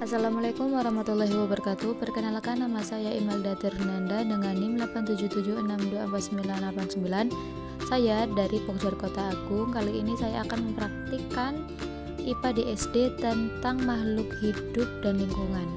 Assalamualaikum warahmatullahi wabarakatuh. Perkenalkan, nama saya Imelda Ternanda dengan NIM 877624989. Saya dari Pokjar Kota Agung. Kali ini saya akan mempraktikkan IPA di SD tentang makhluk hidup dan lingkungan.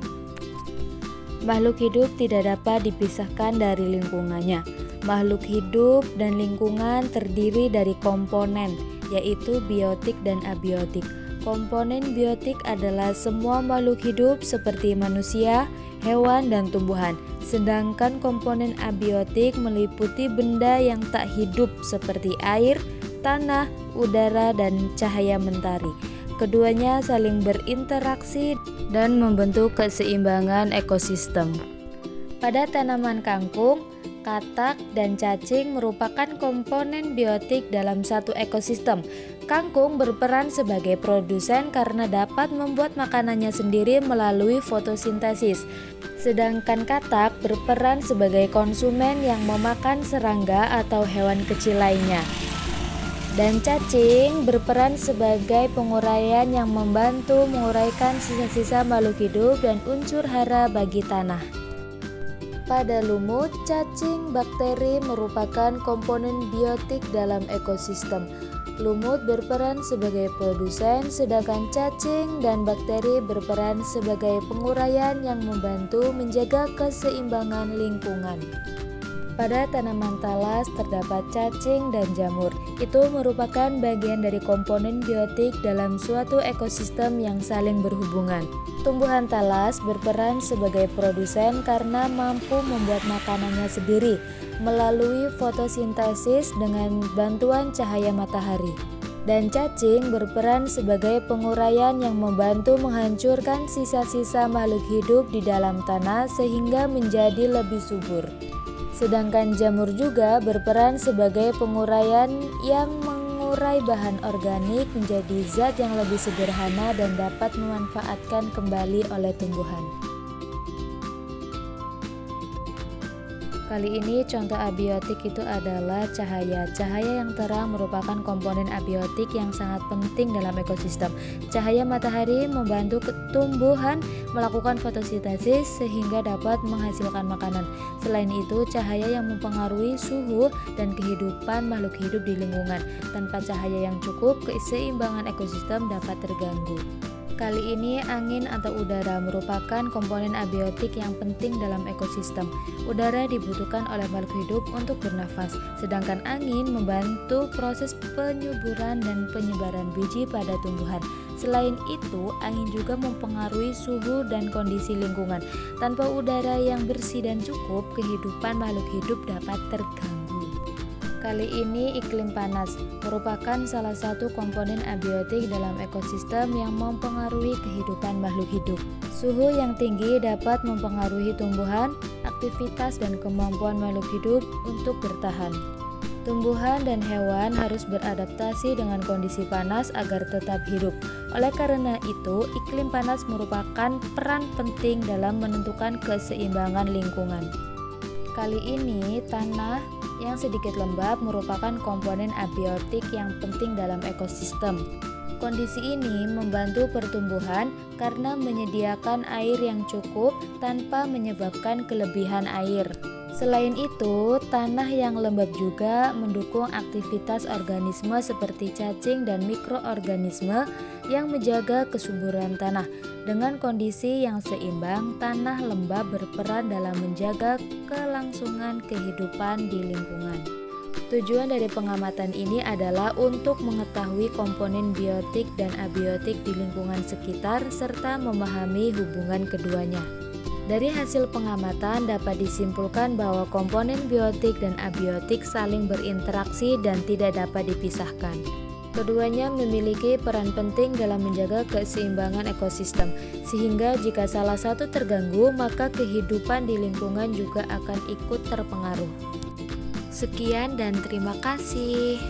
Makhluk hidup tidak dapat dipisahkan dari lingkungannya. Makhluk hidup dan lingkungan terdiri dari komponen, yaitu biotik dan abiotik. Komponen biotik adalah semua makhluk hidup seperti manusia, hewan, dan tumbuhan. Sedangkan komponen abiotik meliputi benda yang tak hidup seperti air, tanah, udara, dan cahaya mentari. Keduanya saling berinteraksi dan membentuk keseimbangan ekosistem. Pada tanaman kangkung, katak, dan cacing merupakan komponen biotik dalam satu ekosistem. Kangkung berperan sebagai produsen karena dapat membuat makanannya sendiri melalui fotosintesis. Sedangkan katak berperan sebagai konsumen yang memakan serangga atau hewan kecil lainnya. Dan cacing berperan sebagai penguraian yang membantu menguraikan sisa-sisa makhluk hidup dan unsur hara bagi tanah. Pada lumut, cacing, bakteri merupakan komponen biotik dalam ekosistem. Lumut berperan sebagai produsen, sedangkan cacing dan bakteri berperan sebagai penguraian yang membantu menjaga keseimbangan lingkungan. Pada tanaman talas terdapat cacing dan jamur. Itu merupakan bagian dari komponen biotik dalam suatu ekosistem yang saling berhubungan. Tumbuhan talas berperan sebagai produsen karena mampu membuat makanannya sendiri melalui fotosintesis dengan bantuan cahaya matahari. Dan cacing berperan sebagai penguraian yang membantu menghancurkan sisa-sisa makhluk hidup di dalam tanah sehingga menjadi lebih subur. Sedangkan jamur juga berperan sebagai penguraian yang mengurai bahan organik menjadi zat yang lebih sederhana dan dapat memanfaatkan kembali oleh tumbuhan. Kali ini contoh abiotik itu adalah cahaya. Cahaya yang terang merupakan komponen abiotik yang sangat penting dalam ekosistem. Cahaya matahari membantu tumbuhan melakukan fotosintesis sehingga dapat menghasilkan makanan. Selain itu, cahaya yang mempengaruhi suhu dan kehidupan makhluk hidup di lingkungan. Tanpa cahaya yang cukup, keseimbangan ekosistem dapat terganggu. Kali ini angin atau udara merupakan komponen abiotik yang penting dalam ekosistem. Udara dibutuhkan oleh makhluk hidup untuk bernafas, sedangkan angin membantu proses penyuburan dan penyebaran biji pada tumbuhan. Selain itu, angin juga mempengaruhi suhu dan kondisi lingkungan. Tanpa udara yang bersih dan cukup, kehidupan makhluk hidup dapat terganggu. Kali ini iklim panas merupakan salah satu komponen abiotik dalam ekosistem yang mempengaruhi kehidupan makhluk hidup. Suhu yang tinggi dapat mempengaruhi tumbuhan, aktivitas dan kemampuan makhluk hidup untuk bertahan. Tumbuhan dan hewan harus beradaptasi dengan kondisi panas agar tetap hidup. Oleh karena itu, iklim panas merupakan peran penting dalam menentukan keseimbangan lingkungan. Kali ini, tanah yang sedikit lembab merupakan komponen abiotik yang penting dalam ekosistem. Kondisi ini membantu pertumbuhan karena menyediakan air yang cukup tanpa menyebabkan kelebihan air. Selain itu, tanah yang lembab juga mendukung aktivitas organisme seperti cacing dan mikroorganisme yang menjaga kesuburan tanah. Dengan kondisi yang seimbang, tanah lembab berperan dalam menjaga kelangsungan kehidupan di lingkungan. Tujuan dari pengamatan ini adalah untuk mengetahui komponen biotik dan abiotik di lingkungan sekitar serta memahami hubungan keduanya. Dari hasil pengamatan dapat disimpulkan bahwa komponen biotik dan abiotik saling berinteraksi dan tidak dapat dipisahkan. Keduanya memiliki peran penting dalam menjaga keseimbangan ekosistem, sehingga jika salah satu terganggu, maka kehidupan di lingkungan juga akan ikut terpengaruh. Sekian dan terima kasih.